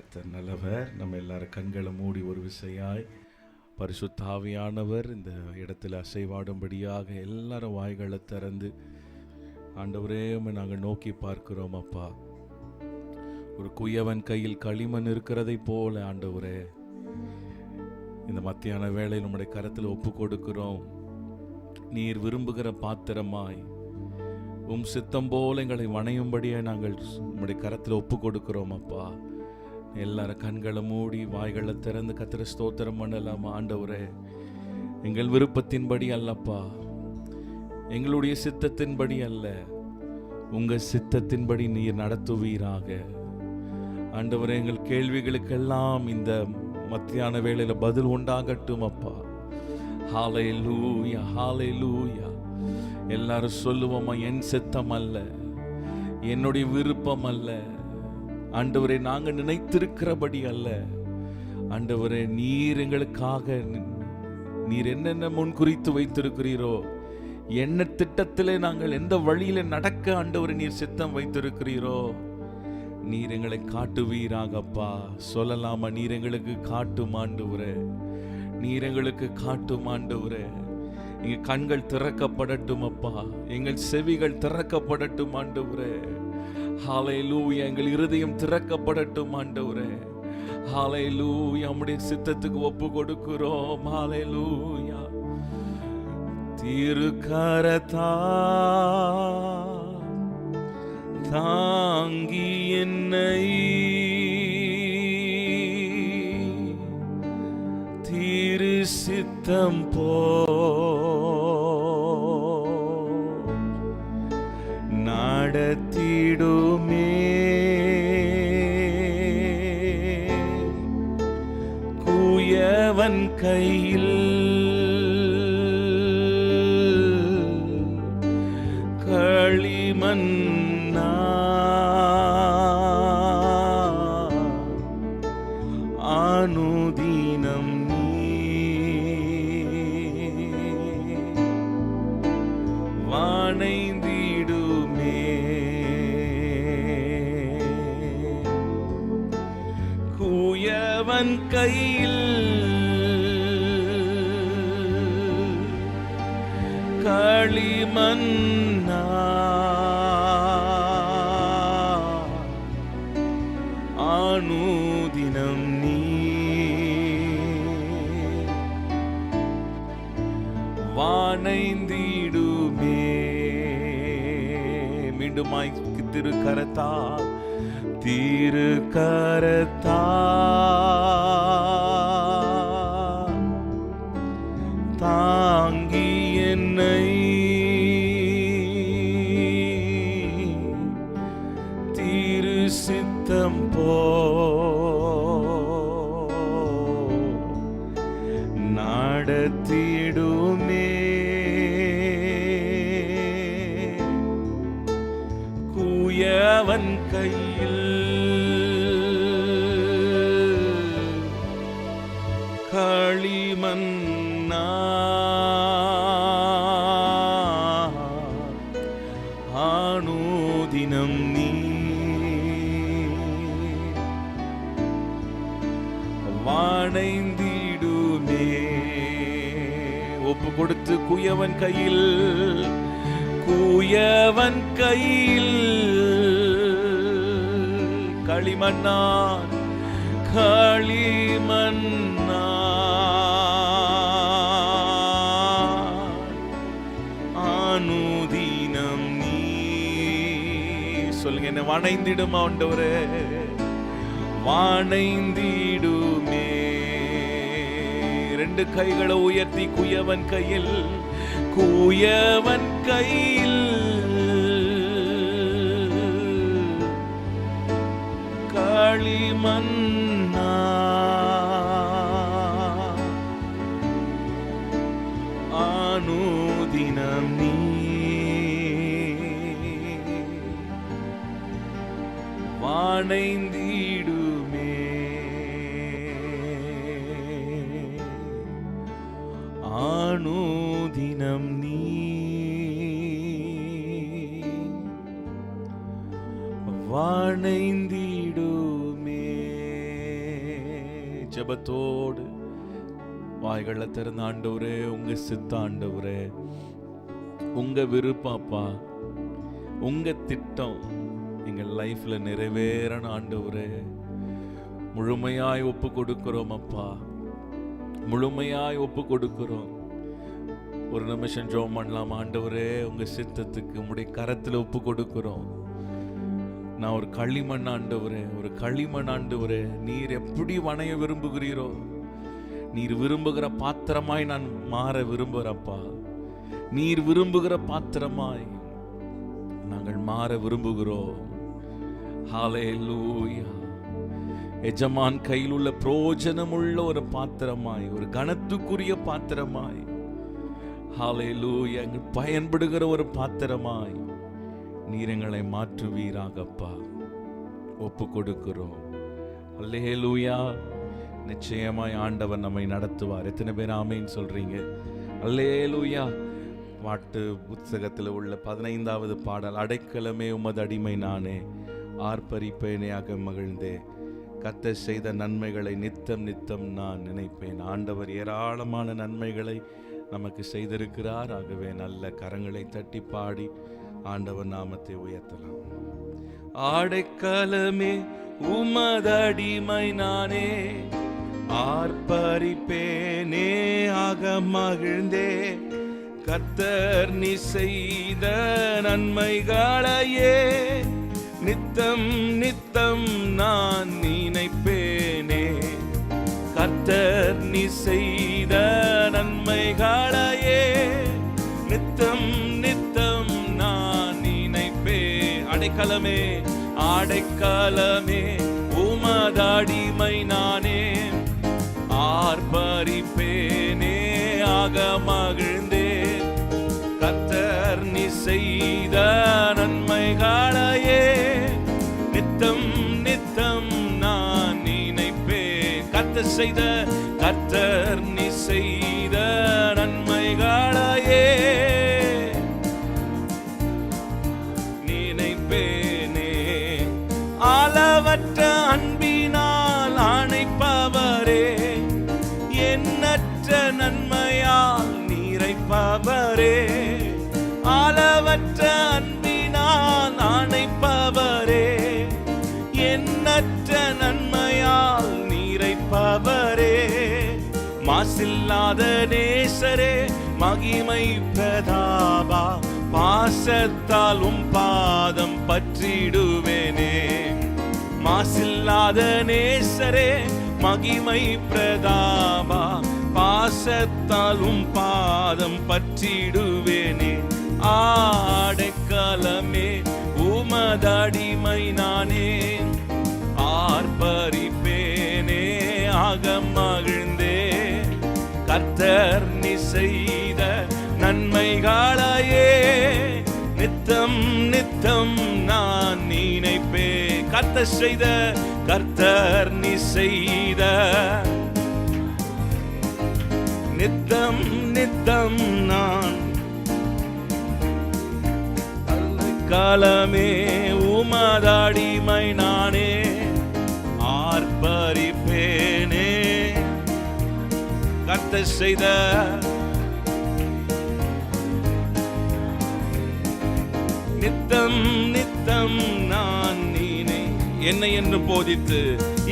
கர்த்தர் நல்லவர். நம்ம எல்லாரும் கண்களை மூடி ஒரு விசையாய் பரிசுத்த ஆவியானவர் இந்த இடத்துல அசைவாடும்படியாக எல்லாரும் வாய்களை திறந்து ஆண்டவரே நாங்கள் நோக்கி பார்க்கிறோம். அப்பா, ஒரு குயவன் கையில் களிமண் இருக்கிறதை போல ஆண்டவரே இந்த மத்தியான வேளை நம்முடைய கரத்தில் ஒப்பு கொடுக்கிறோம். நீர் விரும்புகிற பாத்திரமாய் உம் சித்தம் போல எங்களை வணையும்படியே நாங்கள் உம்முடைய கரத்தில் ஒப்பு கொடுக்கிறோம். அப்பா, எல்லாரும் கண்களை மூடி வாய்களை திறந்து கர்த்தரை ஸ்தோத்திரம் பண்ணலாம். ஆண்டவரே, எங்கள் விருப்பத்தின்படி அல்லப்பா, எங்களுடைய சித்தத்தின்படி அல்ல, உங்க சித்தத்தின்படி நீர் நடத்துவீராக. ஆண்டவரே, எங்கள் கேள்விகளுக்கெல்லாம் இந்த மத்தியான வேளையில பதில் உண்டாகட்டும் அப்பா. ஹல்லேலூயா, ஹல்லேலூயா. எல்லாரும் சொல்லுவோமா, என் சித்தம் அல்ல, என்னுடைய விருப்பம் அல்ல ஆண்டவரே, நாங்கள் நினைத்திருக்கிறபடி அல்ல ஆண்டவரே, நீர் எங்களுக்காக நீர் என்னென்ன முன் குறித்து வைத்திருக்கிறீரோ, என்ன திட்டத்திலே நாங்கள் எந்த வழியில நடக்க ஆண்டவரே நீர் சித்தம் வைத்திருக்கிறீரோ, நீர் எங்களை காட்டுவீராகப்பா. சொல்லலாமா, நீர் எங்களுக்கு காட்டும் ஆண்டவரே, நீர் எங்களுக்கு காட்டும் ஆண்டவரே. எங்கள் கண்கள் திறக்கப்படட்டும் அப்பா, எங்கள் செவிகள் திறக்கப்படட்டும் ஆண்டவரே. ஹல்லேலூயா. எங்கள் இருதயம் திறக்கப்படட்டும் ஆண்டவரே. ஹல்லேலூயா. நம்முடைய சித்தத்துக்கு ஒப்பு கொடுக்கிறோம். ஹல்லேலூயா. திருக்கரத்தா தாங்கி என்னை திரு சித்தம் போ நடத்திடுமே. குயவன் கையில் களிமண் அனுதினம் வானைந்திடுமே. குயவன் கையில் களிமண் அனுதினம் நீ வானைந்திடுமே. மீண்டுமாய் திருக்கரத்தா திருக்கரத்தா தாங்கி என்னை திரு சித்தம் போ நடத்திடுமே. குயவன் கையில் களிமண் அனுதினம் நீ வானைந்திடுமே. ஒப்பு கொடுத்து குயவன் கையில் குயவன் கையில் களிமண்ணான் அனுதினம் நீ சொல்லுங்க, என்ன வணைந்திடும் ஆண்டவரே, வானைந்திடுமே. ரெண்டு கைகளை உயர்த்தி குயவன் கையில் குயவன் கையில் களிமண் அனுதினம் நீ வானைந்திடுமே. அனுதினம் நீ வானைந்திடுமே. ஜெபத்தோடு வாய்களை திறந்த ஆண்டவரே, உங்க சித்த ஆண்டவரே, உங்க விருப்பப்பா, உங்க திட்டம் எங்கள் லைஃப்ல நிறைவேறணும் ஆண்டவரே. முழுமையாய் ஒப்பு கொடுக்கிறோம் அப்பா, முழுமையாய் ஒப்பு கொடுக்கிறோம். ஒரு நிமிஷம் ஜெபம் பண்ணலாம். ஆண்டவரே, உங்க சித்தத்துக்கு உம்முடைய கரத்துல ஒப்பு கொடுக்கிறோம். நான் ஒரு களிமண் ஆண்டவரே, ஒரு களிமண் ஆண்டவரே. நீர் எப்படி வணைய விரும்புகிறீரோ, நீர் விரும்புகிற பாத்திரமாய் நான் மாற விரும்புகிறப்பா. நீர் விரும்புகிற பாத்திரமாய் நாங்கள் மாற விரும்புகிறோம். ஹல்லேலூயா. எஜமான் கையில் உள்ள பிரயோஜனமுள்ள ஒரு பாத்திரமாய், ஒரு கனத்துக்குரிய பாத்திரமாய், ஹல்லேலூயா, எங்கள் பயன்படுகிற ஒரு பாத்திரமாய் நீர் எங்களை மாற்றுவீராகப்பா. ஒப்பு கொடுக்கிறோம். ஹல்லேலூயா. நிச்சயமாய் ஆண்டவர் நம்மை நடத்துவார். எத்தனை பேர் ஆமேன்னு சொல்றீங்க? ஹல்லேலூயா. பாட்டு புத்தகத்தில் உள்ள 15வது பாடல், அடைக்கலமே உமது அடிமை நானே, ஆர்ப்பரிப்பேனேயாக மகிழ்ந்தே, கர்த்தர் செய்த நன்மைகளை நித்தம் நித்தம் நான் நினைப்பேன். ஆண்டவர் ஏராளமான நன்மைகளை நமக்கு செய்திருக்கிறார். ஆகவே நல்ல கரங்களை தட்டி பாடி ஆண்டவர் நாமத்தை உயர்த்தலாம். அடைக்கலமே உமது அடிமை நானே, ஆர்ப்பரிப்பேனே ஆக மகிழ்ந்தே, கர்த்தர் நீ செய்த நன்மைகளையே நித்தம் நித்தம் நான் நினைப்பேனே. கர்த்தர் நீ செய்த நன்மைகளையே நித்தம் நித்தம் நான் நினைப்பேன். அடைக்கலமே, அடைக்கலமே உமது அடிமை நானே, ஆர்ப்பரிப்பேனே ஆக மகிழ்ந்தே, கர்த்தர் நீ செய்த நன்மைகளையே நித்தம் நித்தம் நான் நினைப்பேன். கர்த்தர் நீ செய்த நன்மைகளையே நினைப்பேனே. அளவற்ற அன்பினால் அணைப்பவரே, எண்ணற்ற நன்மையால் நிறைப்பவரே, அளவற்ற அன்பினால் அணைப்பவரே, எண்ணற்ற நன்மையால் நிறைப்பவரே, மாசில்லாத நேசரே, மகிமை பிரதாபா, பாசத்தால் பாதம் பற்றிடுவேனே. மாசில்லாத நேசரே, மகிமை பிரதாபா, பாசத்தால் பாதம் பற்றிடுவேனே. அடைக்கலமே உமது அடிமை நானே, ஆர்ப்பரிப்பேனே ஆக மகிழ்ந்தே, கர்த்தர் நீ செய்த நன்மைகளையே நித்தம் நித்தம் நான் நினைப்பேன். கர்த்தர் நீ செய்த நித்தம் நித்தம் நான். காலமே உமது அடிமை நானே, ஆர்ப்பரிப்பேனே. கர்த்தர் செய்த நித்தம் நித்தம் நான் நீனை. என்னை என்றும் போதித்து,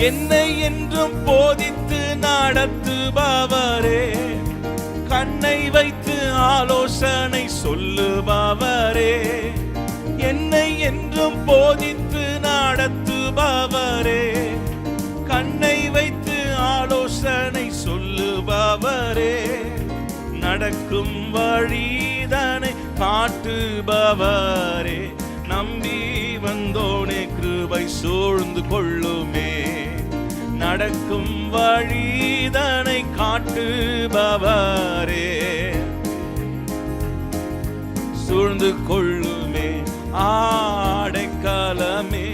என்னை என்றும் போதித்து நடத்துபவரே, கண்ணை வைத்து ஆலோசனை சொல்லுபவரே, என்னை என்றும் போதித்து நடத்துபவரே, கண்ணை வைத்து ஆலோசனை சொல்லுபவரே, நடக்கும் வழிதனை காட்டுபவரே, நம்பி வந்தோனே கிருபை சூழ்ந்து கொள்ளுமே. நடக்கும் வழிதனை காட்டுபவரே, சூழ்ந்து கொள்ளுமே. அடைக்கலமே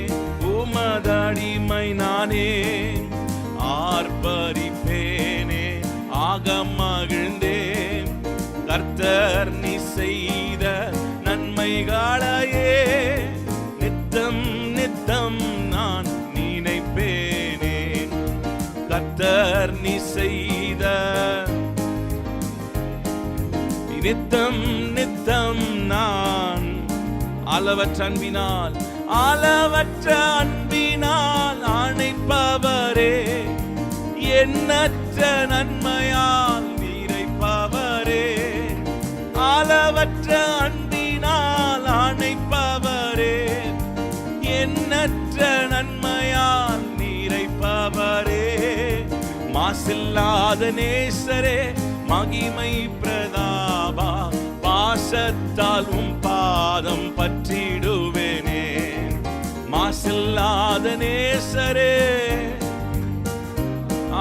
உமது அடிமை நானே, ஆர்ப்பரிப்பேனே ஆக மகிழ்ந்தேன். கர்த்தர் நீ செய்த நன்மைகளையே நித்தம் நித்தம் நான் நினைப்பேனே. கர்த்தர் நீ செய்த நித்தம் நித்தம் நான் அளவற்ற அன்பினால் அணைப்பவரே, எண்ணற்ற நன்மையால் நிறைப்பவரே, அளவற்ற அன்பினால் அணைப்பவரே, எண்ணற்ற நன்மையால் நிறைப்பவரே, மாசில்லாத நேசரே, மகிமை பிரதாபா, பாசத்தால் பாதம் பற்றிடுவேனே, மாசில்லாத நேசரே,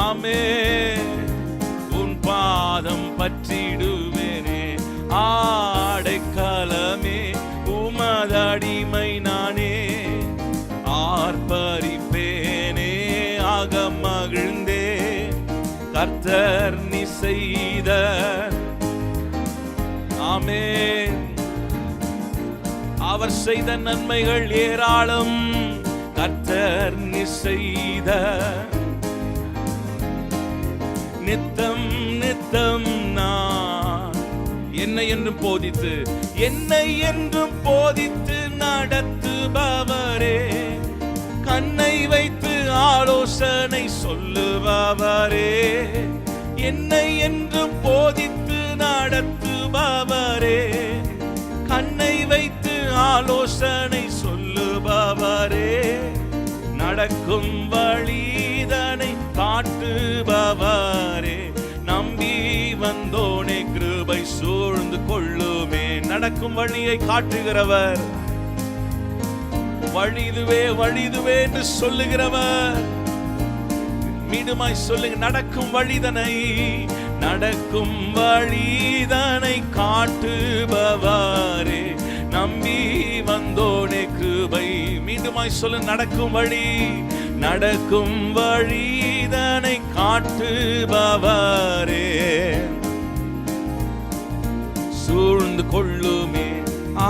ஆமென், உன் பாதம் பற்றிடுவேனே, ஆடைக்கலமே உமதடிமை நானே, ஆர்ப்பரிப்பேனே ஆக மகிழ்ந்தே, கர்த்தர் நீ செய்த ஆமென், அவர் செய்த நன்மைகள் ஏராளம், கர்த்தர் நீ செய்த நித்தம் நித்தம் நான் என்னை என்றும் போதித்து நடத்துபவரே, கண்ணை வைத்து ஆலோசனை சொல்லுபவரே, என்னை என்றும் போதித்து நடத்துபவரே, கண்ணை வைத்து ஆலோசனை சொல்லுபவரே, நடக்கும் வழிதனை காட்டுபவரே, நம்பி வந்தோனே கிருபை சூழ்ந்து கொள்ளுமே. நடக்கும் வழியை காட்டுகிறவர், வழிதுவே வழிதுவே என்று சொல்லுகிறவர், மீண்டுமாய் சொல்லுங்க, நடக்கும் வழிதனை காட்டுபவரே, நம்பி வந்தோனே கிருபை. மீண்டுமாய் சொல்லுங்க, நடக்கும் வழிதனை காட்டுபவரே, சூழ்ந்து கொள்ளுமே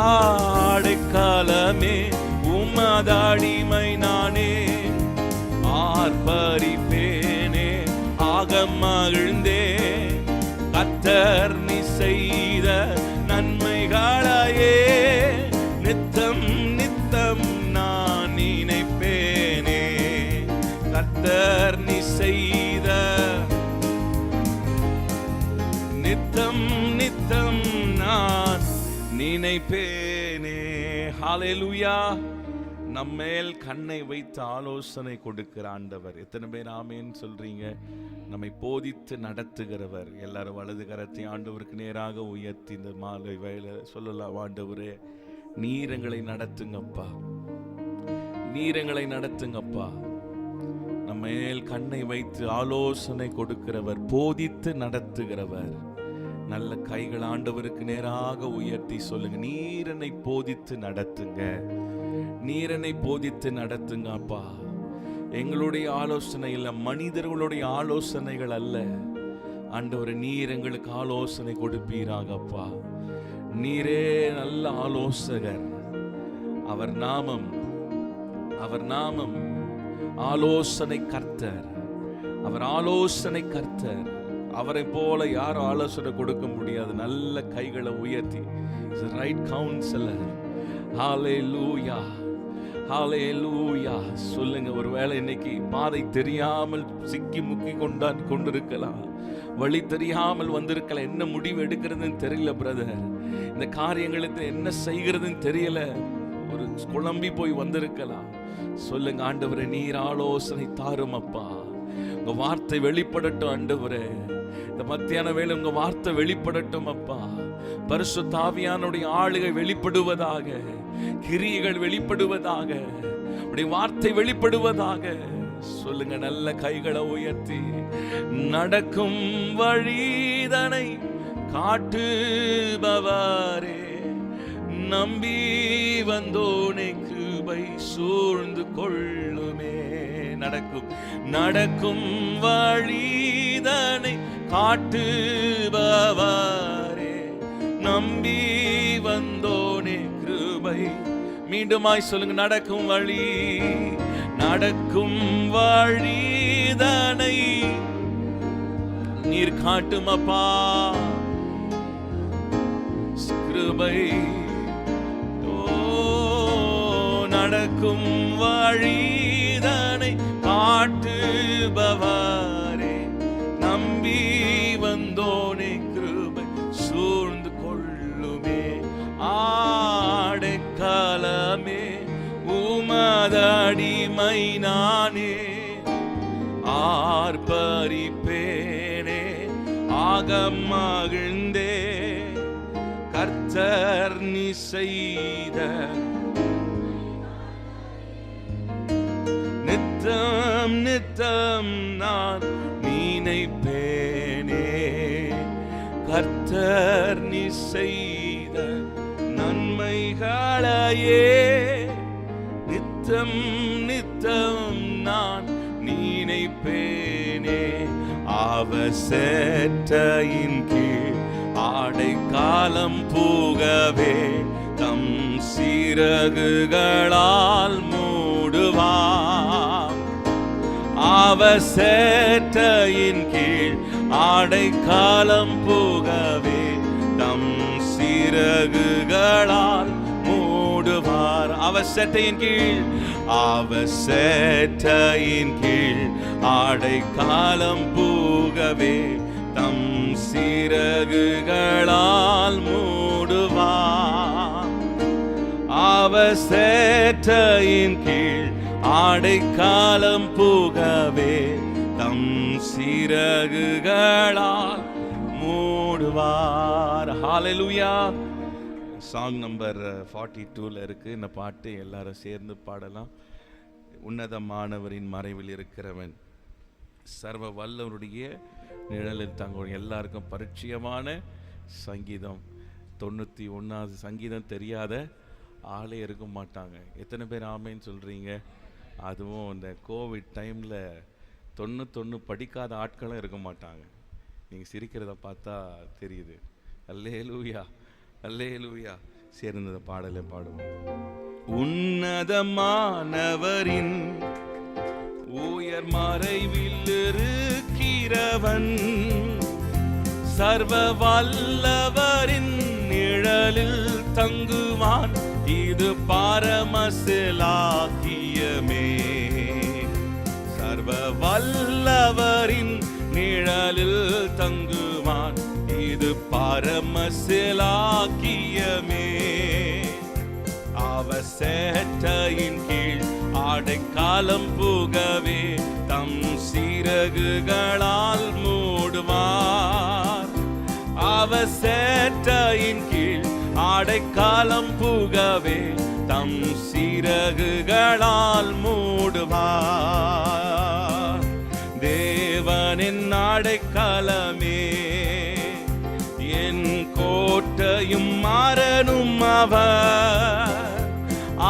ஆடைக்காலமே உமதடிமை நானே, ஆர்ப்பரிப்பேனே ஆக மகிழ்ந்தே, கர்த்தர் நீ செய்த நன்மைகளையே நித்தம் நித்தம் நான் நினைப்பேனே, கர்த்தர் நீ செய்த நித்தம் நித்தம் நான் நினைப்பேனே. ஹல்லேலூயா. நம்மேல் கண்ணை வைத்து ஆலோசனை கொடுக்கிற ஆண்டவர். எத்தனை பேர் ஆமென் சொல்றீங்க? நம்மை போதித்து நடத்துகிறவர். எல்லாரும் வலது கரத்தை ஆண்டவருக்கு நேராக உயர்த்தி இந்த மாலை வேளை சொல்லலாம், ஆண்டவரே நீர் எங்களை நடத்துங்கப்பா, நீர் எங்களை நடத்துங்கப்பா. நம்மேல் கண்ணை வைத்து ஆலோசனை கொடுக்கிறவர், போதித்து நடத்துகிறவர். நல்ல கைகள் ஆண்டவருக்கு நேராக உயர்த்தி சொல்லுங்க, நீர் என்னை போதித்து நடத்துங்க, நீர் என்னை போதித்து நடத்துங்க அப்பா. எங்களுடைய ஆலோசனை இல்ல, மனிதர்களுடைய ஆலோசனைகள் அல்ல ஆண்டவரே, நீர் எங்களுக்கு ஆலோசனை கொடுப்பீராகப்பா. நீரே நல்ல ஆலோசகர். அவர் நாமம் ஆலோசனை கர்த்தர். அவர் ஆலோசனை கர்த்தர். அவரை போல யாரும் ஆலோசனை கொடுக்க முடியாது. நல்ல கைகளை உயர்த்தி, ரைட் கவுன்சிலர். ஹல்லேலூயா, ஹல்லேலூயா சொல்லுங்க. ஒருவேளை இன்னைக்கு பாதை தெரியாமல் சிக்கி முக்கி கொண்டிருக்கலாம், வழி தெரியாமல் வந்திருக்கலாம், என்ன முடிவு எடுக்கிறதுன்னு தெரியல பிரதர், இந்த காரியங்களுக்கு என்ன செய்கிறதுன்னு தெரியல, ஒரு குழம்பி போய் வந்திருக்கலாம். சொல்லுங்க, ஆண்டவரே நீர் ஆலோசனை தாரும் அப்பா. உங்க வார்த்தை வெளிப்படட்டும் ஆண்டவரே. இந்த மத்தியான வேளை உங்க வார்த்தை வெளிப்படட்டும் அப்பா. பரிசுத்த ஆவியானுடைய ஆளுகை வெளிப்படுவதாக, கிரியைகள் வெளிப்படுவதாக, உடைய வார்த்தை வெளிப்படுவதாக. சொல்லுங்க, நல்ல கைகளை உயர்த்தி, நடக்கும் வழிதனை காட்டுபவரே, நம்பி வந்தோனே கிருபை சூழ்ந்து கொள்ளுமே. நடக்கும் வழிதனை காட்டுபவரே, நம்பி வந்தோனே கிருபை. மீண்டுமாய் சொல்லுங்க, நடக்கும் வழிதனை காட்டுமப்பா கிருபை. ஓ நடக்கும் வழிதனை காட்டுபவரே, நம்பி வந்தோனே கிருபை சூழ்ந்து கொள்ளுமே. ஆடைக்காலமே உமதடிமை நானே, ஆர்ப்பரிப்பேனே ஆகம் மகிழ்ந்தே. கர்த்தர் நீ செய்த நித்தம் நித்தம் நான் நினைப்பேனே. கர்த்தர் நீ செய்த நன்மைகளையே நித்தம் நித்தம் நான் நினைப்பேனே. அவசேட்டையின் கீழ் ஆடைக்காலம் புகவே, தம் சிறகுகளால் மூடுவார். அவசேட்டையின் கீழ் ஆடைக்காலம் புகவே, தம் சிறகுகளால் மூடுவார். அவசேட்டையின் கீழ், அவசேட்டையின் கீழ் ஆடைக்காலம் புகவே, தம் சிறகுகளால் மூடுவார். அவசேட்டையின் கீழ் ஆடைக்காலம் புகவே, தம் சிறகுகளால் மூடுவார். ஹalleluya. சாங் நம்பர் 42ல இருக்கு இந்த பாட்டு. எல்லாரும் சேர்ந்து பாடலாம். உன்னதமானவரின் மறைவில் இருக்கிறவன், சர்வ வல்லவருடைய நிழலில் தங்குவோம். எல்லாருக்கும் பரிச்சயமான சங்கீதம். 91வது சங்கீதம் தெரியாத ஆளே இருக்க மாட்டாங்க. எத்தனை பேர் ஆமேன்னு சொல்கிறீங்க? அதுவும் இந்த கோவிட் டைமில் 91 படிக்காத ஆட்களும் இருக்க மாட்டாங்க. நீங்கள் சிரிக்கிறத பார்த்தா தெரியுது. அல்லேலூயா அல்லேலூயா. சேர்ந்த பாடலை பாடுவோம். உன்னதமானவரின் உயர் மறைவில் இருக்கிறவன், சர்வ வல்லவரின் நிழலில் தங்குவான். இது பரமசிலாக்கியமே. சர்வ வல்லவரின் நிழலில் தங்குவான். இது பரமசிலாக்கியமே. அவசேட்டையின் கீழ் ஆடைக்காலம் புகவே, தம் சிறகுகளால் மூடுவார். அவசேட்டையின் கீழ் ஆடைக்காலம் புகவே, தம் சிறகுகளால் மூடுவார். தேவனின் ஆடைக்காலமே, என் கோட்டையும் மரணும் அவர்.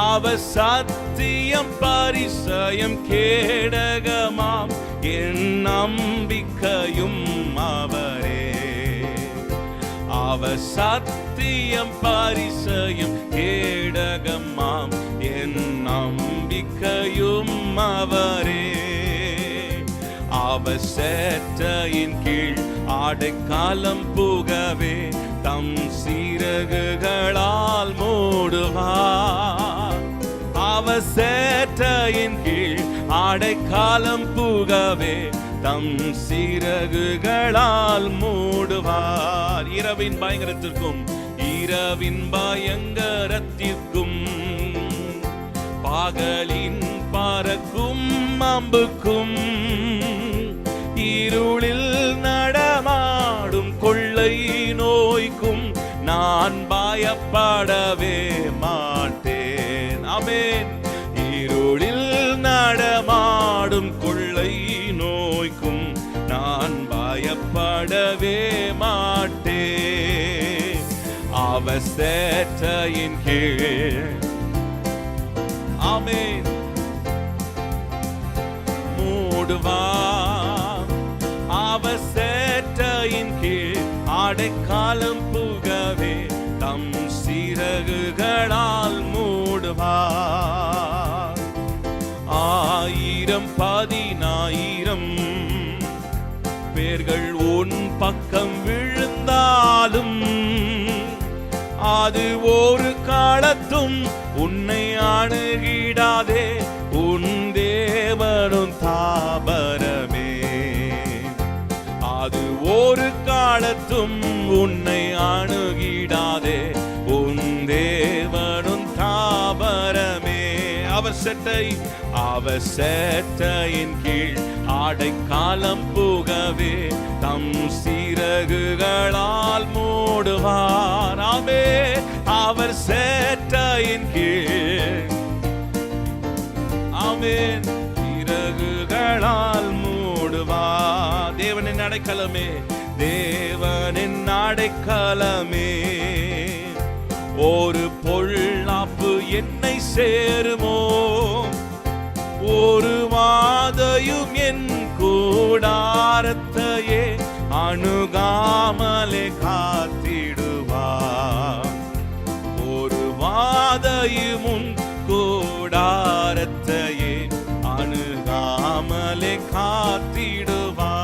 அவர் சத்தியம் பரிசயம் கேடகமாம், என் நம்பிக்கையும் அவரே. அவர் சத்தியம் பரிசயம் கேடகமாம், என் நம்பிக்கையும் அவரே. அவசேட்டையின் கீழ் ஆடைக்காலம் புகவே, தம் சிறகுகளால் மூடுவார். அவசேட்டையின் கீழ் ஆடைக்காலம் புகவே, தம் சிறகுகளால் மூடுவார். இரவின் பயங்கரத்திற்கும் இரவின் பயங்கரத்திற்கும், பகலின் பறக்கும் அம்புக்கும், இருளில் நடமாடும் கொள்ளை நோய்க்கும் நான் பயப்படவே மாட்டேன். ஆமென். இருளில் நடமாடும் கொள்ளை நோய்க்கும் நான் பயப்படவே மாட்டேன். அவசேட்டையின் கீழ் ஆமென் மூடுவார். அவசேட்டையின் கீழ் ஆடைக்காலம் புகவே, தம் சிறகுகளால் மூடுவார். 1000 10,000 பேர்கள் உன் பக்கம் விழுந்தாலும் அது ஒரு காலத்தும் உன்னை அணுகிடாதே. உன் தேவனும் தாபரமே, அது ஒரு காலத்தும் உன்னை அணுகிடாதே. உன் தேவனும் தாபரமே. அவர் செட்டையின் கீழ் ஆடைக்காலம் புகவே தம் சிறகுகளால் மூடுவார். ஆமே, அவர் செட்டையின் கீழ், ஆமென், சிறகுகளால் மூடுவார். தேவனின் அடைக்கலமே, தேவனின் அடைக்கலமே. ஒரு பொல்லாப்பு என்னை சேருமோ, ஒரு வாதையும் என் கூடாரத்தையே அணுகாமலே காத்திடுவார். ஒரு வாதையும் உன் கூடாரத்தையே அணுகாமலே காத்திடுவார்.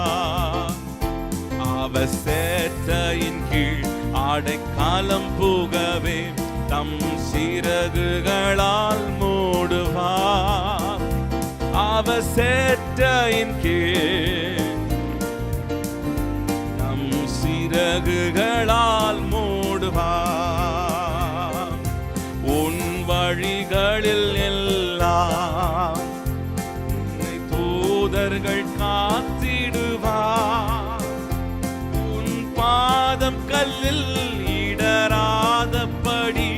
அவர் சேட்டையின் கீழ் ஆடைக்காலம் புகவே தம் சிறகுகளால் மூடுவார். அவர் சேட்டையின் கீழ் தம் சிறகுகளால் மூடுவார். உன் வழிகளில் எல்லாம் உன்னை தூதர்கள் காத்திடுவார். உன் பாதம் கல்லில் இடராதபடி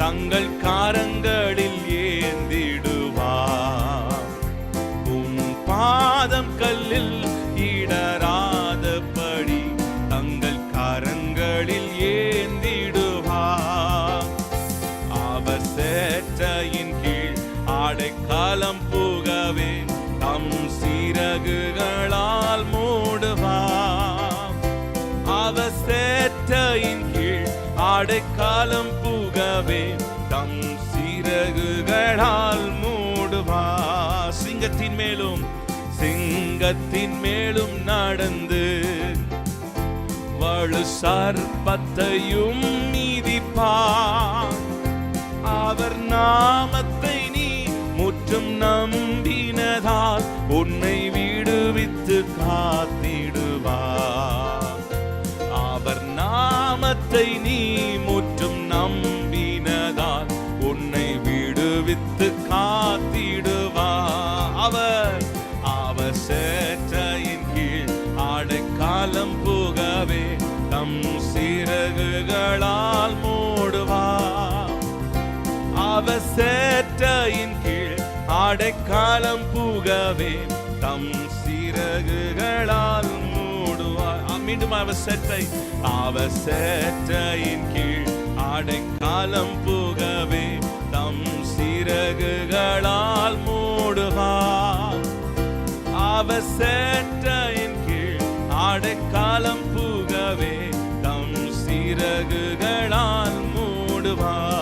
தங்கள் காரங்களில் ஏந்திடுவார். உன் பாதம் கல்லில் இடராதபடி தங்கள் கரங்களில் ஏந்திடுவார். அவர் சேட்டையின் கீழ் ஆடைக்காலம் புகவே தம் சிறகுகளால் மூடுவார். அவர் சேட்டையின் கீழ் ஆடைக்காலம் புகவே தம் சிறகுகளால் மூடுவார். சிங்கத்தின் மேலும் நடந்து வலு சர்ப்பத்தையும் மீதிப்பார். அவர் நாமத்தை நீ முற்றும் நம்பினதால் உன்னை விடுவித்து காத்திடுவார். அவர் நாமத்தை நீ முற்றும் நம்பினதால் உன்னை விடுவித்து காத்திடுவார். அவர் சேட்டையின் கீழ் ஆடைக்காலம் புகவே தம் சிறகுகளால் மூடுவார். அவர் சேட்டையின் கீழ் ஆடைக்காலம் புகவே தம் சிறகுகளால் மூடுவார். மீண்டும் அவர் சேட்டையின் கீழ் ஆடைக்காலம் புகவே தம் சிறகுகளால் மூடுவார். அவர் சேட்டையின் கீழ் ஆடைக்காலம் புகவே தம் சிறகுகளால் மூடுவார்.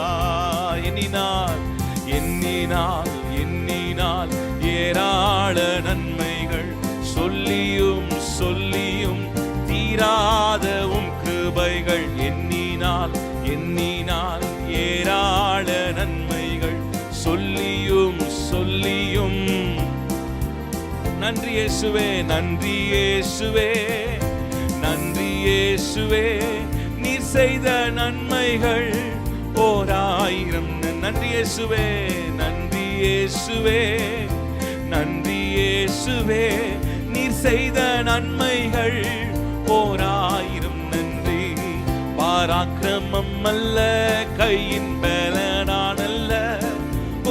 எண்ணினால் ஏராள நன்மைகள் சொல்லியும் தீராதவும் கிருபைகள். எண்ணினால் ஏராள நன்மைகள் சொல்லியும் நன்றி இயேசுவே நீர் செய்த நன்மைகள் 1000. நன்றி இயேசுவே நீர் செய்த நன்மைகள் 1000. நன்றி. பாராக்கிரமம் அல்ல, கையின் பலனானல்ல,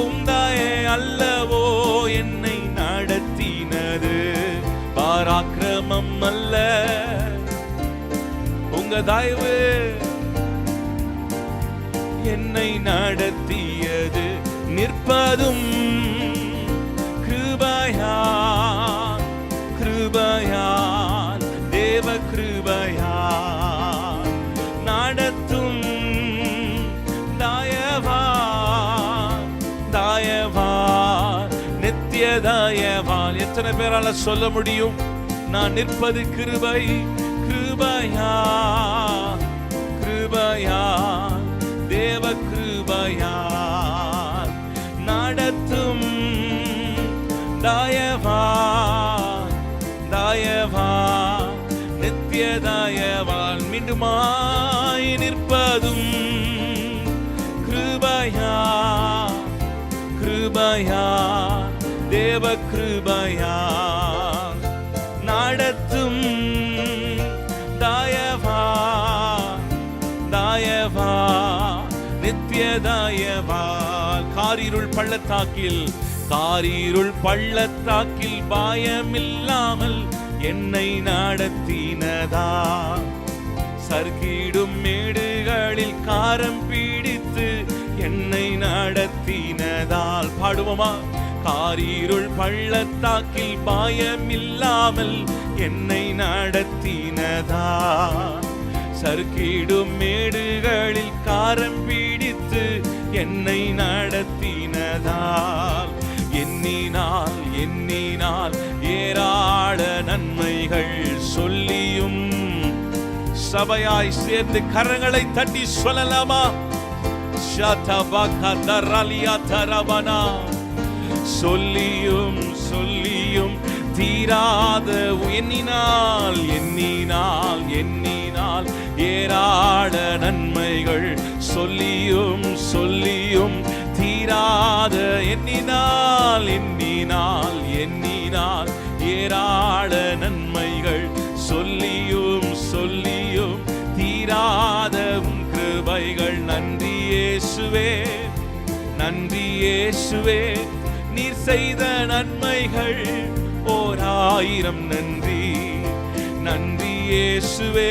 உந்தாயே அல்லவோ என்னை நடத்தினது. பாராக்கிரமம் அல்ல, உங்க தயவு என்னை நடத்தியது. நிற்பதும் கிருபையால் தேவ கிருபையால் நடத்தும் தயவால் நித்திய தயவால். எத்தனை பேரால சொல்ல முடியும்? நான் நிற்பது கிருபையா கிருபையா தேவ கிருபையா நடத்தும் தயவா தயவா நித்திய தயவால் மீண்டுமாய் நிற்பதும் கிருபையா கிருபையா தேவ கிருபையா நடத்தும் தயவா தயவா நித்திய தயவா காரிருள் பள்ளத்தாக்கில் பயமில்லாமல் என்னை நடத்தினதா சறுக்கிடும் மேடுகளில் காரம் பிடித்து என்னை நடத்தினதால் பாடுவோமா காரிருள் பள்ளத்தாக்கில் பயமில்லாமல் என்னை நடத்தினதா சறுக்கிடும் மேடுகளில் காரம் பிடித்து என்னை நடத்தினதால் எண்ணினால் எண்ணினால் ஏராள நன்மைகள் சொல்லியும் சபையாய் சேர்ந்து கரங்களை தட்டி சொல்லலாமா சொல்லியும் சொல்லியும் தீராத எண்ணினால் எண்ணினால் எண்ணினால் ஏராள நன்மைகள் சொல்லியும் சொல்லியும் தீராத எண்ணினால் எண்ணினால் எண்ணினால் ஏராள நன்மைகள் சொல்லியும் சொல்லியும் தீராத கிருபைகள் நன்றி இயேசுவே நன்றி இயேசுவே நீர் செய்த நன்மைகள் 1000 நன்றி நன்றி இயேசுவே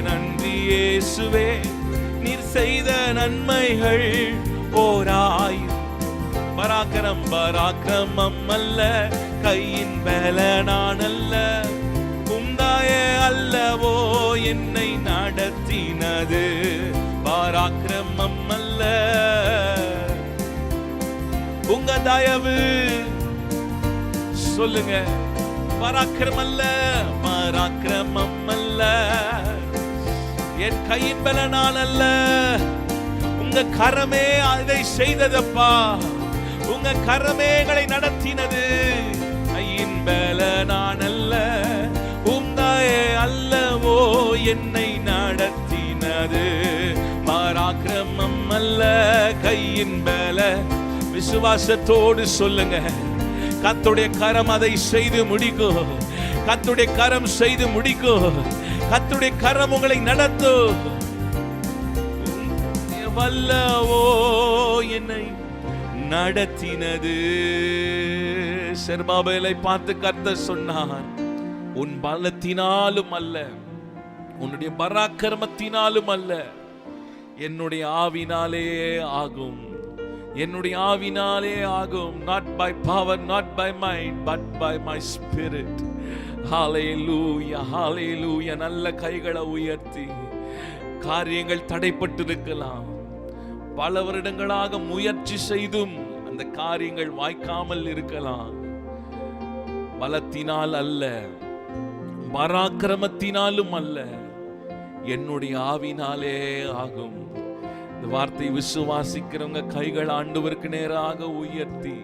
நன்றி இயேசுவே நீர் செய்த நன்மைகள் 1000 பராக்கிரம் பராக்கிரமம் அல்ல கையின் பலனான் அல்ல உம்தாய அல்லவோ என்னை நடத்தினது பராக்கிரமம் அல்ல உங்க தயவு சொல்லுங்க பராக்கிரமம் அல்ல பராக்கிரமம் அல்ல என் கையின் பலனான் அல்ல உங்க கரமே அதை செய்ததப்பா உங்க கரமேகளை நடத்தினது கையின் பலனான் அல்ல உம்தாயே அல்லவோ என்னை நடத்தினது பராக்கிரமம் அல்ல கையின் பல விசுவாசத்தோடு சொல்லுங்க கர்த்தருடைய கரம் அதை செய்து முடிக்கும் கர்த்தருடைய கரம் செய்து முடிக்கும் கர்த்தருடைய கரம் உங்களை நடத்தும் வல்லவோ என்னை நடத்தினது செருபாபேலை பார்த்து கர்த்தர் சொன்னார் உன் பலத்தினாலும் அல்ல உன்னுடைய பராக்கிரமத்தினாலும் அல்ல என்னுடைய ஆவினாலே ஆகும் என்னுடைய ஆவினாலே ஆகும் not by power not by might but by my spirit hallelujah hallelujah நல்ல கைகளை உயர்த்தி காரியங்கள் தடைப்பட்டு இருக்கலாம் பல வருடங்களாக முயற்சி செய்தும் அந்த காரியங்கள் வாய்க்காமல் இருக்கலாம் பலத்தினால் அல்ல பராக்கிரமத்தினாலும் அல்ல என்னுடைய ஆவினாலே ஆகும் இந்த வார்த்தை விசுவாசிக்கிறவங்க கைகள் ஆண்டவருக்கு நேராக உயர்த்தி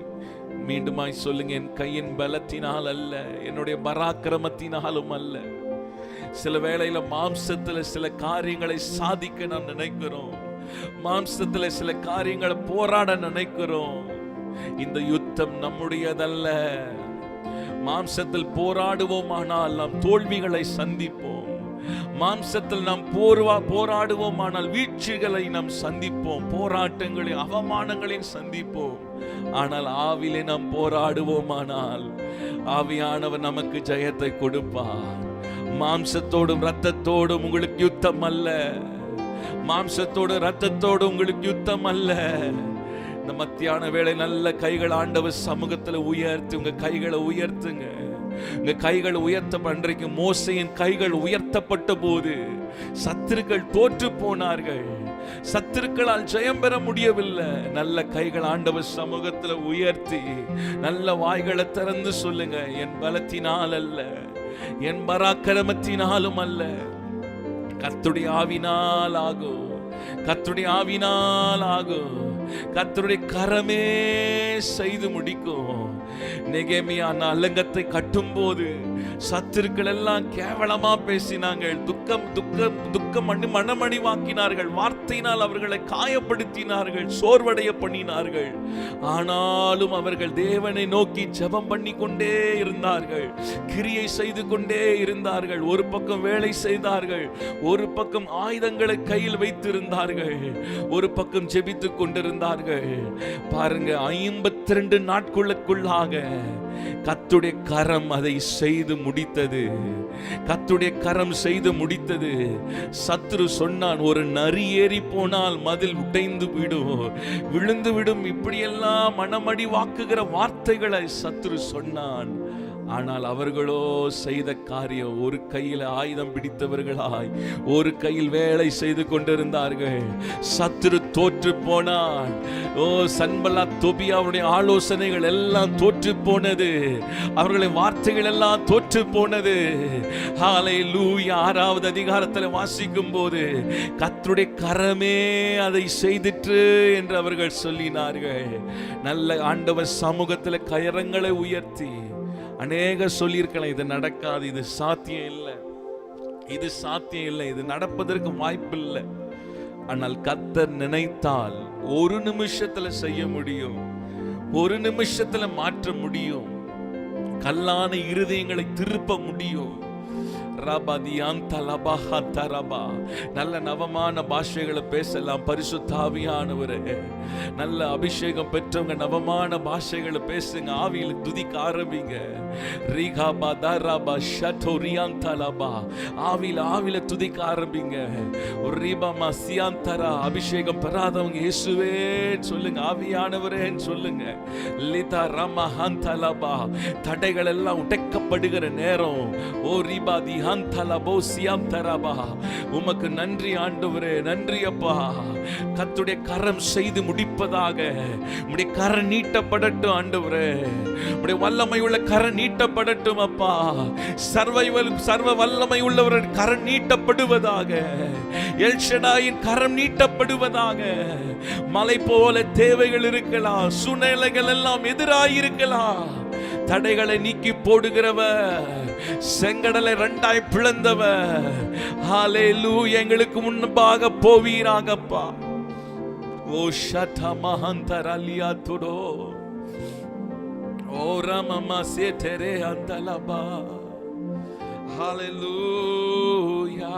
மீண்டுமாய் சொல்லுங்க என் கையின் பலத்தினால் அல்ல என்னுடைய பராக்கிரமத்தினாலும் அல்ல சில வேளையில மாம்சத்துல சில காரியங்களை சாதிக்க நாம் நினைக்கிறோம் மாம்சத்துல சில காரியங்களை போராட நினைக்கிறோம் இந்த யுத்தம் நம்முடையதல்ல மாம்சத்தில் போராடுவோமானால் நாம் தோல்விகளை சந்திப்போம் மாம்சத்தில் நாம் போராடுவோமானால் வீழ்ச்சிகளை நாம் சந்திப்போம் போராட்டங்களை அவமானங்களையும் சந்திப்போம் ஆனால் ஆவிலே நாம் போராடுவோமானால் ஆவியானவர் நமக்கு ஜெயத்தை கொடுப்பார் மாம்சத்தோடும் இரத்தத்தோடும் உங்களுக்கு யுத்தம் அல்ல மாம்சத்தோடு இரத்தத்தோடு உங்களுக்கு யுத்தம் அல்ல இந்த மத்தியான வேளை நல்ல கைகள் ஆண்டவர் சமூகத்துல உயர்த்தி உங்க கைகளை உயர்த்துங்க உங்க கைகள் உயர்த்த அன்றைக்கு மோசேயின் கைகள் உயர்த்தப்பட்ட போது சத்துருக்கள் தோற்று போனார்கள் சத்துருக்களால் ஜெயம் பெற முடியவில்லை. நல்ல கைகள் ஆண்டவர் சமூகத்துல உயர்த்தி நல்ல வாய்களை திறந்து சொல்லுங்க, என் பலத்தினால் அல்ல, என் பராக்கிரமத்தினாலும் அல்ல, கர்த்தருடைய ஆவினால் ஆகும், கர்த்தருடைய ஆவினால் ஆகும், கர்த்தருடைய கரமே செய்து முடிக்கும். நெகேமியா அலங்கத்தை கட்டும் போது சத்துருக்கள் எல்லாம் கேவலமா பேசினாங்க, துக்கம் மனமணிவாக்கினார்கள், வார்த்தையினால் அவர்களை காயப்படுத்தினார்கள், சோர்வடைய பண்ணினார்கள். ஆனாலும் அவர்கள் தேவனை நோக்கி ஜெபம் பண்ணி கொண்டே இருந்தார்கள், கிரியை செய்து கொண்டே இருந்தார்கள். ஒரு பக்கம் வேலை செய்தார்கள், ஒரு பக்கம் ஆயுதங்களை கையில் வைத்திருந்தார்கள், ஒரு பக்கம் ஜெபித்துக் கொண்டிருந்தார்கள். பாருங்க, 52 நாட்களுக்குள்ளாக கர்த்தருடைய கரம் அதை செய்து முடித்தது. கர்த்தருடைய கரம் செய்து முடித்தது. சத்துரு சொன்னான், ஒரு நரி ஏறி போனால் மதில் உடைந்து விடும், விழுந்து விடும், இப்படியெல்லாம் மனமடி வாக்குகிற வார்த்தைகளை சத்துரு சொன்னான். ஆனால் அவர்களோ செய்த காரியம், ஒரு கையில் ஆயுதம் பிடித்தவர்களாய் ஒரு கையில் வேலை செய்து கொண்டிருந்தார்கள். சத்துரு தோற்று போனான். ஓ, சன்பல்லாத் தொபியாவுடைய ஆலோசனைகள் எல்லாம் தோற்று போனது, அவர்களின் வார்த்தைகள் எல்லாம் தோற்று போனது. ஹல்லேலூயா. 6வது அதிகாரத்தில் வாசிக்கும் போது கர்த்தருடைய கரமே அதை செய்திற்று என்று அவர்கள் சொல்லினார்கள். நல்ல ஆண்டவர் சமூகத்தில் கரங்களை உயர்த்தி அநேக சொல்லியிருக்கலாம், இது நடக்காது, இது சாத்தியம் இல்லை, இது சாத்தியம் இல்லை, இது நடப்பதற்கு வாய்ப்பு இல்லை. ஆனால் கர்த்தர் நினைத்தால் ஒரு நிமிஷத்துல செய்ய முடியும், ஒரு நிமிஷத்துல மாற்ற முடியும், கல்லான இருதயங்களை திருப்ப முடியும். நல்ல நவமான பாஷைகளை பேசலாம். பரிசுத்த ஆவியானவரே, நல்ல அபிஷேகம் பெற்றவங்க நவமான பாஷைகளை பேசுங்க, ஆவியில துதிக்க ஆரம்பிங்க. ஆவியில துதிக்க ஆரம்பிங்க. அபிஷேகம் பெறாதவங்க இயேசுவே சொல்லுங்க, ஆவியானவரே சொல்லுங்க. தடைகள் எல்லாம் உடைக்கப்படுகிற நேரம். ஓ ரிபாதி உமக்கு நன்றி ஆண்டவரே, நன்றி அப்பா. கர்த்தருடைய கரம் செய்து முடிப்பதாக. உம்முடைய கரம் நீட்டப்படட்டும் ஆண்டவரே, உம்முடைய வல்லமை உள்ள கரம் நீட்டப்படட்டும் அப்பா. சர்வ வல்லமை உள்ளவர் கரம் நீட்டப்படுவதாக. எல் ஷடாயின் கரம் நீட்டப்படுவதாக. மலை போல தேவைகள் இருக்கலாம், சூழ்நிலைகள் எல்லாம் எதிராயிருக்கலாம், தடைகளை நீக்கி போடுகிறவர், செங்கடலை 2ஆய் பிளந்தவர். ஹல்லேலூயா. எங்களுக்கு முன்பாக போவீராகப்பா. ஓ ஷதா மஹந்தரலியா துடோ, ஓ ரமமா சேதரே அந்தலபா. ஹல்லேலூயா.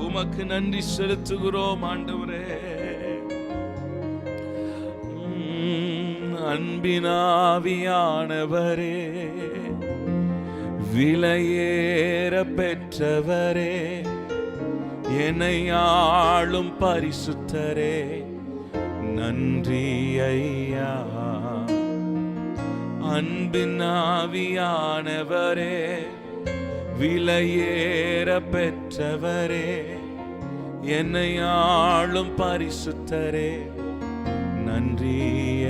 உமக்கு நன்றி செலுத்துகிறோம் ஆண்டவரே. அன்பினாவியானவரே, விலையேற பெற்றவரே, என்னை ஆளும் பரிசுத்தரே, நன்றி ஐயா. அன்பினாவியானவரே, விலையேற பெற்றவரே, என்னை ஆளும் பரிசுத்தரே, நன்றி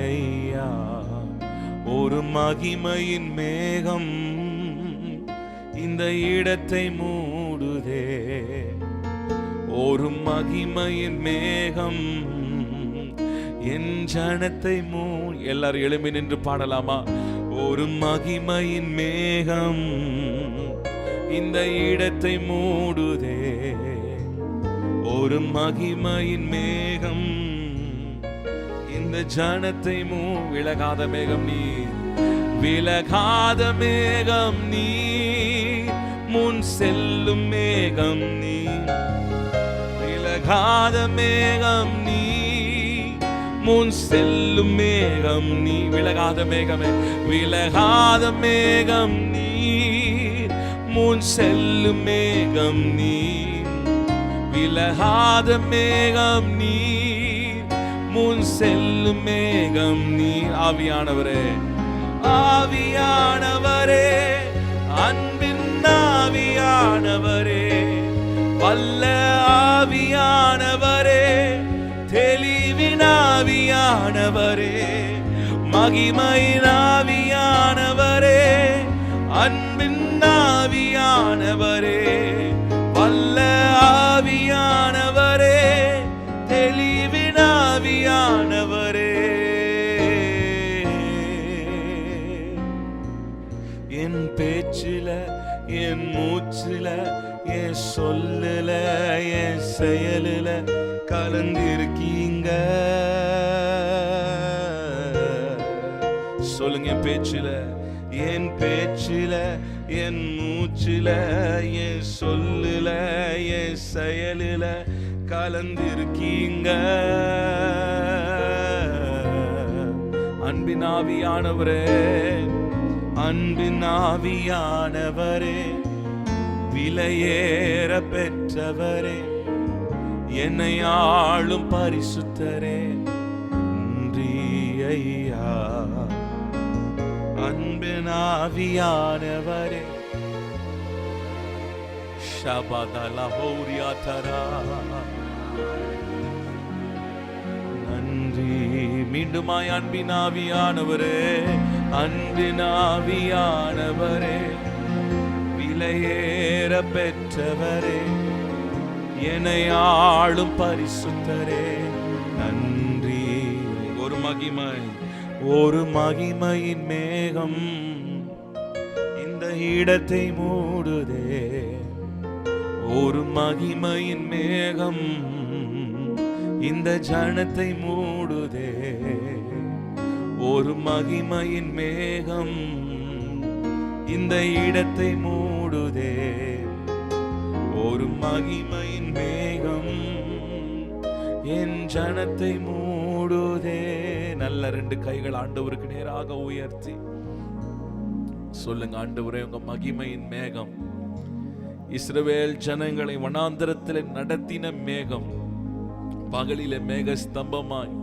ஐயா. ஒரு மகிமையின் மேகம் இந்த இடத்தை மூடுதே, ஒரு மகிமையின் மேகம் என் ஜனத்தை எல்லாரும் எழும்பி நின்று பாடலாமா? ஒரு மகிமையின் மேகம் இந்த இடத்தை மூடுதே, ஒரு மகிமையின் மேகம் இந்த ஜனத்தை விலகாத மேகம் நீர், விலகாத மேகம் நீர், முன் செல்லும் மேகம் நீர், விலகாத மேகம் நீர், முன் செல்லும் மேகம் நீ. விலகாத மேகமே, விலகாத மேகம் நீர், முன் செல்லும் மேகம் நீர், விலகாத மேகம் நீர், முன் செல்லும் மேகம் நீர். ஆவியானவரே, ஆவியானவரே, அன்பின் ஆவியானவரே, வல்ல ஆவியானவரே, ஆவியானவரே, மகிமையின் ஆவியானவரே, அன்பின் ஆவியானவரே, வல்ல ஆவியானவரே, தெளிவின் ஆவியானவரே, என் பேச்சில, என் மூச்சில, என் சொல்லுல, என் செயலுல கலந்திருக்கீங்க. சொல்லுங்க, என் பேச்சில, என் பேச்சில, என் மூச்சில, என் சொல்லுல, என் செயலுல கலந்திருக்கீங்க. அன்பின் ஆவியானவரே, அன்பின் ஆவியானவரே, விலையேற பெற்றவரே, என்னை ஆளும் பரிசுத்தரே, நன்றி ஐயா. அன்பின் ஆவியானவரே, ஷபதலா ஹோரியாதரா, நன்றி. மீண்டுமாய் அன்பின் ஆவியானவரே, அன்பின் ஆவியானவரே, விலையேற பெற்றவரே, என்னை ஆளும் பரிசுத்தரே, நன்றி. ஒரு மகிமை, ஒரு மகிமையின் மேகம் இந்த இடத்தை மூடுதே. ஒரு மகிமையின் மேகம் இந்த ஜனத்தை மூடுதே. ஒரு மகிமையின் மேகம் இந்த இடத்தை மூடுதே. ஒரு மகிமையின் மேகம் என் ஜனத்தை மூடுதே. நல்ல ரெண்டு கைகள் ஆண்டவருக்கு நேராக உயர்த்தி சொல்லுங்க, ஆண்டவரே, உங்க மகிமையின் மேகம் இஸ்ரவேல் ஜனங்களை வனாந்தரத்தில் நடத்தின மேகம், பகலில மேக ஸ்தம்பமாய்,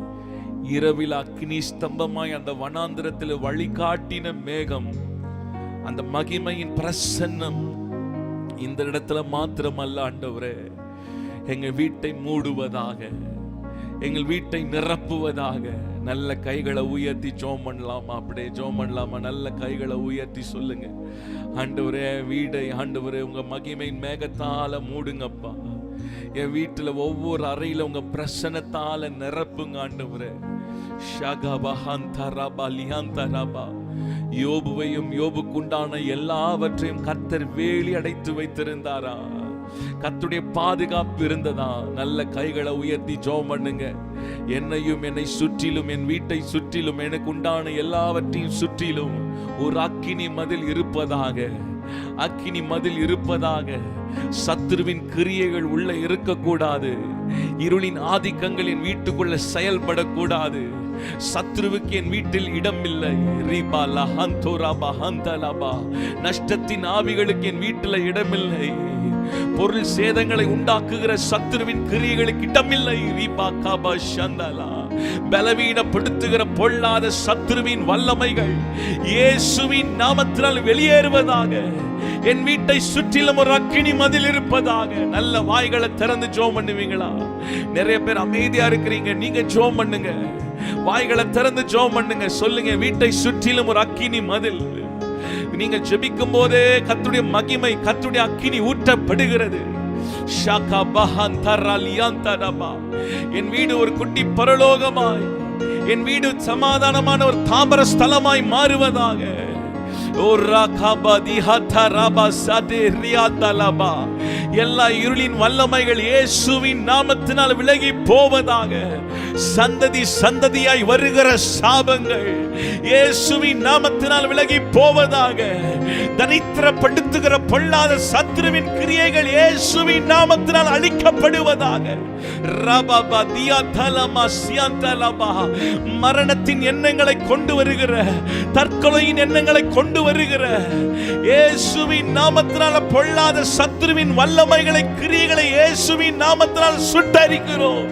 இரவில் அக்னி ஸ்தம்பமாய் அந்த வனாந்தரத்தில் வழிகாட்டின மேகம், அந்த மகிமையின் பிரசன்னம் இந்த இடத்துல மாத்திரமல்ல ஆண்டவரே, எங்க வீட்டை மூடுவதாக, எங்கள் வீட்டை நிரப்புவதாக. நல்ல கைகளை உயர்த்தி ஜெபம் பண்ணலாமா? அப்படியே ஜெபம் பண்ணலாமா? நல்ல கைகளை உயர்த்தி சொல்லுங்க, ஆண்டவரே, வீடை ஆண்டவரே உங்க மகிமையின் மேகத்தால மூடுங்கப்பா. என் வீட்டுல ஒவ்வொரு அறையில உங்க பிரசன்னத்தால நிரப்புங்க ஆண்டவரே. யோபுவையும் யோபுக்குண்டான எல்லாவற்றையும் கர்த்தர் வேலி அடைத்து வைத்திருந்தாரா? கர்த்தருடைய பாதுகாப்பு இருந்ததா? நல்ல கைகளை உயர்த்தி ஜெபம் பண்ணுங்க. என்னையும் என்னை சுற்றிலும் என் வீட்டை சுற்றிலும் எனக்கு உண்டான எல்லாவற்றையும் சுற்றிலும் ஒரு அக்கினி மதில் இருப்பதாக, அக்கினி மதில் இருப்பதாக. சத்துருவின் கிரியைகள் உள்ள இருக்கக்கூடாது. இருளின் ஆதிக்கங்கள் என் வீட்டுக்குள்ள செயல்படக்கூடாது. சத்ருவுக்கு என் வீட்டில் இடம் இல்லை. நஷ்டத்தின் ஆவிகளுக்கு என் வீட்டில் இடமில்லை. பொருள் சேதங்களை உண்டாக்குகிற சத்துருவின் கிரியைகளுக்கு இடமில்லை. பலவீனப்படுத்துகிற பொல்லாத சத்துருவின் வல்லமைகள் இயேசுவின் நாமத்தினால் வெளியேறுவதாக. என் வீட்டை சுற்றிலும் ஒரு அக்கினி மதில் இருப்பதாக. நல்ல வாய்களை திறந்து ஜெபம் பண்ணுவீங்களா? நிறைய பேர் அமைதியா இருக்கிறீங்க, நீங்க ஜெபம் பண்ணுங்க. வாய்களை திறந்து ஜெபம் பண்ணுங்க. சொல்லுங்க, வீட்டை சுற்றிலும் ஒரு அக்கினி மதில். நீங்க ஜெபிக்கும் போதே கர்த்தருடைய மகிமை, கர்த்தருடைய அக்கினி ஊற்றப்படுகிறது. என் வீடு ஒரு குட்டி பரலோகமாய், என் வீடு சமாதானமான ஒரு தாமர ஸ்தலமாய் மாறுவதாக. எல்லா இருளின் வல்லமைகள் இயேசுவின் நாமத்தினால் விலகி போவதாக. சந்ததி சந்ததியாய் வருகிற சாபங்கள் இயேசுவின் நாமத்தினால் விலகி போவதாக. தரித்திரப்படுத்துகிற பொல்லாத சத்துருவின் கிரியைகள் இயேசுவின் நாமத்தினால் அழிக்கப்படுவதாக. மரணத்தின் எண்ணங்களை கொண்டு வருகிற, தற்கொலையின் எண்ணங்களை கொண்டு வருகிற இயேசுவின் நாமத்தினால் பொல்லாத சத்துருவின் வல்லமைகளை, கிரியைகளை இயேசுவின் நாமத்தினால் சுட்டரிக்கிறோம்.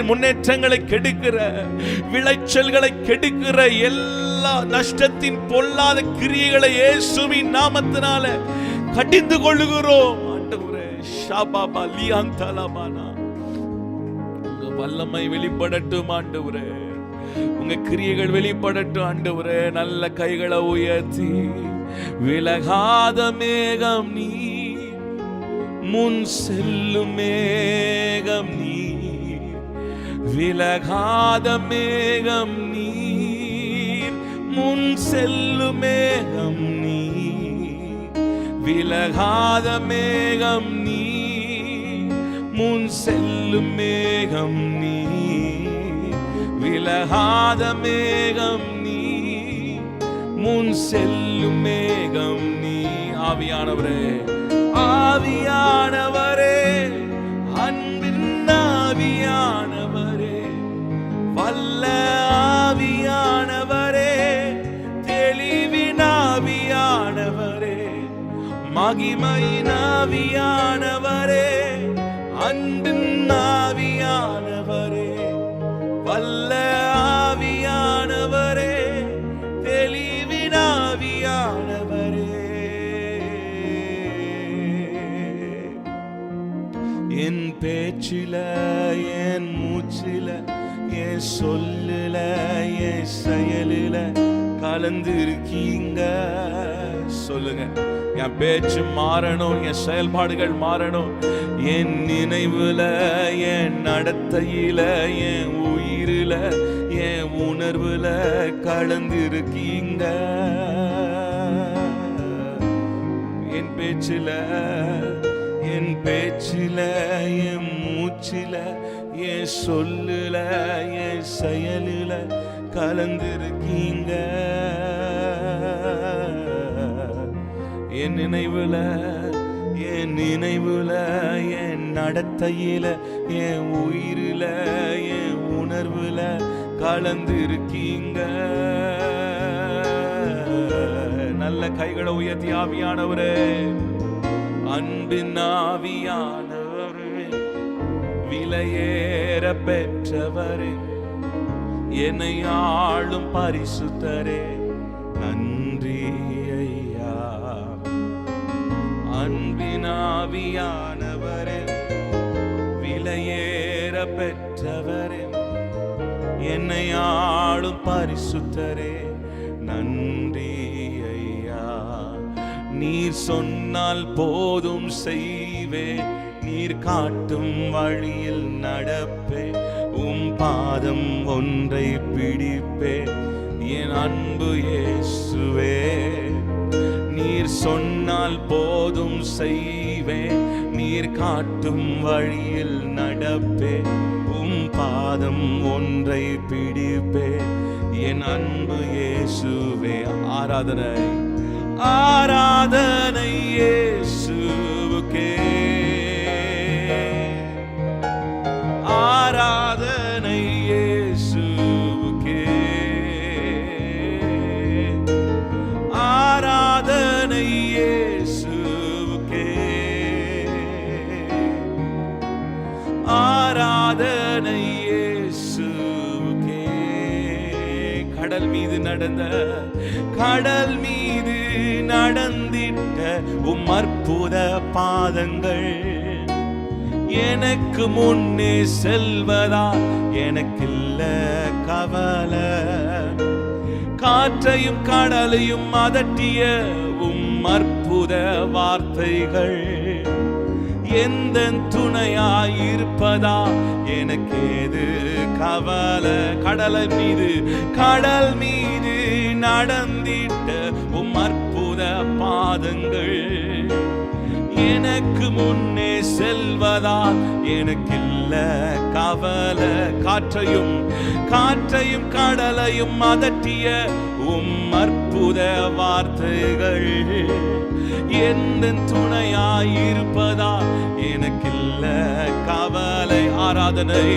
முன்னேற்றங்களை கெடுக்கிற, விளைச்சல்களை கெடுக்கிற எல்லா நஷ்டத்தின் பொல்லாத கிரியைகளை இயேசுவின் நாமத்தினால கடிந்து கொள்ளுகிறோம். ஆண்டவரே, ஷபாபா லியாந்தலபானா. உங்க வல்லமை வெளிப்படட்டும் ஆண்டவரே, உங்க கிரியைகள் வெளிப்படட்டும் ஆண்டவரே. நல்ல கைகளை உயர்த்தி, விலகாத மேகம் நீ, முன் செல்லும் மேகம் நீ, விலகாத மேகம் நீர், முன் செல்லும் மேகம் நீ, விலகாத மேகம் நீ, முன் செல்லும் மேகம் நீ, விலகாத மேகம் நீ, முன் செல்லும் மேகம் நீ. ஆவியானவரே, ஆவியானவரே, அன்பின் ஆவியானவரே, வல்ல ஆவியானவரே, தெளிவின் ஆவியானவரே, மகிமையின் ஆவியானவரே, அன்பின் ஆவியானவரே, வல்ல ஆவியானவரே, தெளிவின் ஆவியானவரே. என் பேச்சில, என் மூச்சில, என் சொல்லுல, என் செயலில கலந்திருக்கீங்க. சொல்லுங்க, என் பேச்சு மாறணும், என் செயல்பாடுகள் மாறணும். என் நினைவுல, என் நடத்தையில, என் உயிரில, என் உணர்வுல கலந்திருக்கீங்க. என் பேச்சில, என் பேச்சில, என் மூச்சில, என் சொல்லுல, என் செயலில கலந்திருக்கீங்க. என் நினைவுல, என் நினைவுல, என் நடத்தையில, என் உயிரில, என் உணர்வுல கலந்திருக்கீங்க. நல்ல கைகளை உயர்த்தி, ஆவியானவரே, அன்பின் ஆவியானவரே, விலையேற பெற்றவரே, என்னை ஆளும் பரிசுத்தரே, நன்றி ஐயா. அன்பின் ஆவியானவரே, விலையேற பெற்றவரே, என்னை ஆளும் பரிசுத்தரே, நன்றி ஐயா. நீர் சொன்னால் போதும் செய்வேன், நீர் காட்டும் வழியில் நடப்பே, உம் பாதம் ஒன்றை பிடிப்பே, என் அன்பு இயேசுவே. நீர் சொன்னால் போதும் செய்வேன், நீர் காட்டும் வழியில் நடப்பே, உம் பாதம் ஒன்றை பிடிப்பே, என் அன்பு இயேசுவே. ஆராதனை, ஆராதனை இயேசுவுக்கே, ஆராதனை இயேசுவுக்கே, ஆராதனை இயேசுவுக்கே, ஆராதனை இயேசுவுக்கே. கடல் மீது நடந்த, கடல் மீது நடந்திட்ட உம் அற்புத பாதங்கள் எனக்கு முன்னே செல்வதா எனக்கில்ல கவலை. காற்றையும் கடலையும் அதட்டிய உம் அற்புத வார்த்தைகள் எந்த துணையாயிருப்பதா எனக்கு ஏது கவலை. கடல் மீது நடந்திட்ட உம் அற்புத பாதங்கள் எனக்கு முன்னே செல்வதால் எனக்கில்ல கவலை. காற்றையும் கடலையும் அதட்டிய உம் அற்புத வார்த்தைகள் எந்த துணையாயிருப்பதால் எனக்கில்ல கவலை. ஆராதனை,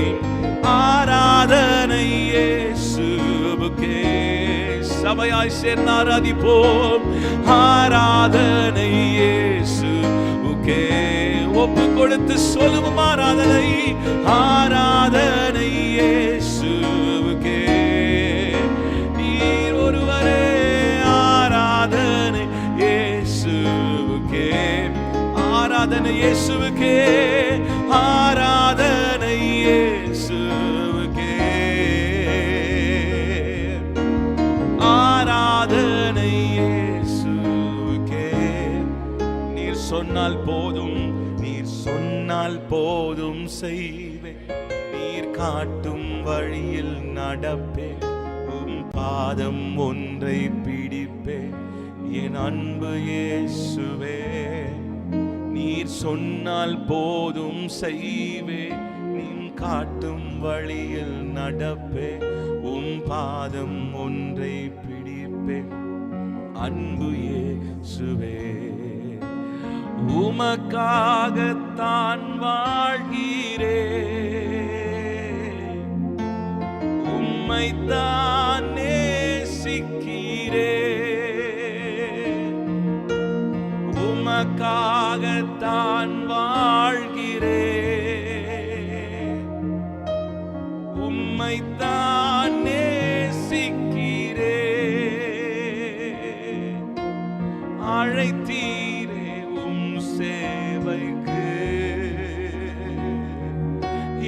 ஆராதனை இயேசுவுக்கே. சபையாய் சேர்ந்து ஆராதிப்போம். ஆராதனை இயேசுவுக்கே. ஒப்பு கொடுத்து சொல்லுவோம் ஆராதனை, ஆராதனை இயேசுவுக்கே. நீர் ஒருவரே ஆராதனை இயேசுவுக்கே. ஆராதனை இயேசு இயேசுவுக்கே ஆராதனை, இயேசுவுக்கே ஆராதனை, இயேசுவுக்கே. நீர் சொன்னால் போதும், நீர் சொன்னால் போதும் செய்வேன், நீர் காட்டும் வழியில் நடப்பேன், உம் பாதம் ஒன்றை பிடிப்பேன் என் அன்பு இயேசுவே. நீர் சொன்னால் போதும் செய்வேன், நீர் காட்டும் வழியில் நடப்பேன், உம் பாதம் ஒன்றை பிடிப்பேன் அன்பு இயேசுவே. உமக்காகத்தான் வாழ்கிறேன், உம்மைத்தான் நேசிக்கிறேன், உமக்காகத்தான் வாழ்கிறேன், உம்மைத்தான் நேசிக்கிறேன். அழைத்தீரே உம் சேவைக்கு,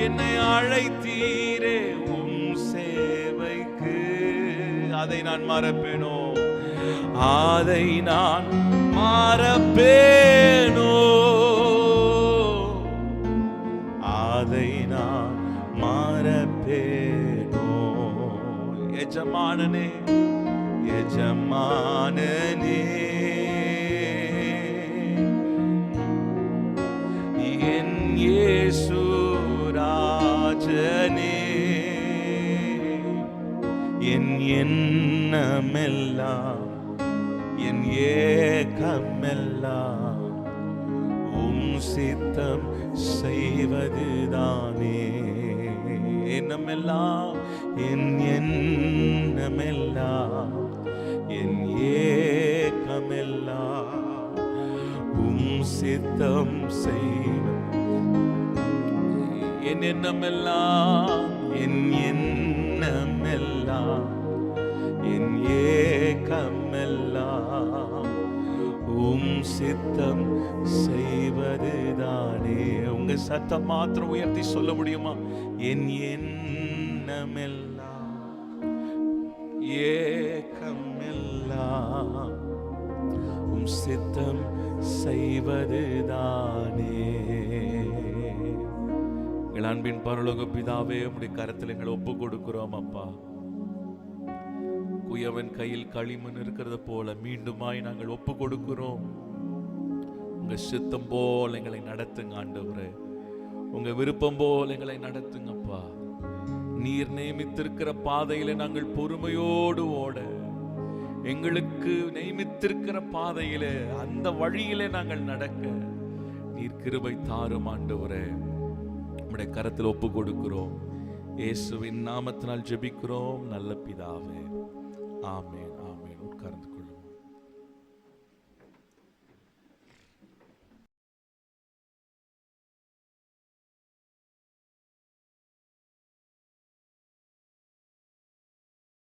என்னை அழைத்தீரே உம் சேவைக்கு. அதை நான் மறப்பேனோ, அதை நான் மறப்பேனோ, அதை நான் மறப்பேனோ. எஜமானனே, எஜமானனே, என் இயேசு ராஜனே, என் எண்ணமெல்லாம், என் ஏக்கமெல்லாம் உம் சித்தம் செய்வதுதானே. எண்ணமெல்லாம், என் எண்ணமெல்லாம், என் ஏக்கமெல்லாம் உம் சித்தம் செய்வது. என் எண்ணமெல்லாம், என் எண்ணமெல்லாம், என் ஏக்கமெல்லாம் உம் சித்தம் செய்வதுதானே. உங்க சத்தம் மாத்திரம் உயர்த்தி சொல்ல முடியுமா? என் எண்ணமெல்லாம், ஏக்கமெல்லாம் உம் சித்தம் செய்வதுதானே. எங்கள் அன்பின் பரலோக பிதாவே, உம்முடைய கரத்தில் எங்களை ஒப்பு கொடுக்கிறோம் அப்பா. குயவன் கையில் களிமண் இருக்கிறது போல மீண்டுமாய் நாங்கள் ஒப்பு கொடுக்கிறோம். உங்க சித்தம் போல் எங்களை நடத்துங்க ஆண்டவரே, உங்க விருப்பம் போல் எங்களை நடத்துங்கப்பா. நீர் நியமித்திருக்கிற பாதையில நாங்கள் பொறுமையோடு ஓட, எங்களுக்கு நியமித்திருக்கிற பாதையில அந்த வழியிலே நாங்கள் நடக்க நீர் கிருபை தாரும் ஆண்டவரே. உம்முடைய கரத்தில் ஒப்பு கொடுக்கிறோம். இயேசுவின் நாமத்தினால் ஜெபிக்கிறோம் நல்ல பிதாவே. ஆமென், ஆமென். உட்கார்ந்து